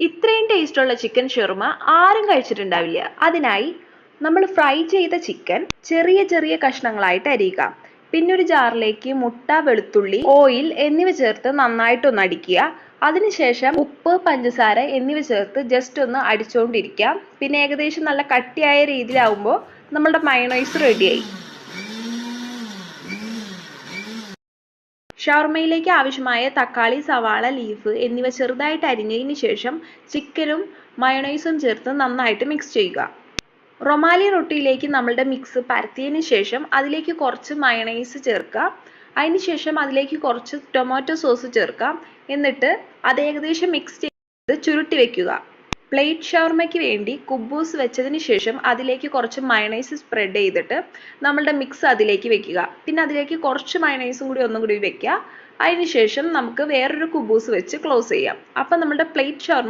ഇത്രയും ടേസ്റ്റുള്ള ചിക്കൻ ഷവർമ ആരും കഴിച്ചിട്ടുണ്ടാവില്ല. അതിനായി നമ്മൾ ഫ്രൈ ചെയ്ത ചിക്കൻ ചെറിയ ചെറിയ കഷ്ണങ്ങളായിട്ട് അരിയുക. പിന്നെ ഒരു ജാറിലേക്ക് മുട്ട, വെളുത്തുള്ളി, ഓയിൽ എന്നിവ ചേർത്ത് നന്നായിട്ടൊന്ന് അടിക്കുക. അതിനുശേഷം ഉപ്പ്, പഞ്ചസാര എന്നിവ ചേർത്ത് ജസ്റ്റ് ഒന്ന് അടിച്ചുകൊണ്ടിരിക്കുക. പിന്നെ ഏകദേശം നല്ല കട്ടിയായ രീതിയിലാവുമ്പോൾ നമ്മളുടെ മയോണൈസ് റെഡിയായി. ഷവർമയിലേക്ക് ആവശ്യമായ തക്കാളി, സവാള, ലീഫ് എന്നിവ ചെറുതായിട്ട് അരിഞ്ഞതിന് ശേഷം ചിക്കനും മയോണൈസും ചേർത്ത് നന്നായിട്ട് മിക്സ് ചെയ്യുക. റൊമാലി റൊട്ടിയിലേക്ക് നമ്മളുടെ മിക്സ് പരത്തിയതിന് ശേഷം അതിലേക്ക് കുറച്ച് മയോണൈസ് ചേർക്കുക. അതിനുശേഷം അതിലേക്ക് കുറച്ച് ടൊമാറ്റോ സോസ് ചേർക്കാം. എന്നിട്ട് അത് ഏകദേശം മിക്സ് ചെയ്ത് ചുരുട്ടി വെക്കുക. പ്ലേറ്റ് ഷവർമയ്ക്ക് വേണ്ടി കുബൂസ് വെച്ചതിന് ശേഷം അതിലേക്ക് കുറച്ച് മയോണൈസ് സ്പ്രെഡ് ചെയ്തിട്ട് നമ്മളുടെ മിക്സ് അതിലേക്ക് വെക്കുക. പിന്നെ അതിലേക്ക് കുറച്ച് മയോണൈസും കൂടി ഒന്നും കൂടി വെക്കുക. അതിനുശേഷം നമുക്ക് വേറൊരു കുബൂസ് വെച്ച് ക്ലോസ് ചെയ്യാം. അപ്പം നമ്മുടെ പ്ലേറ്റ് ഷവർമ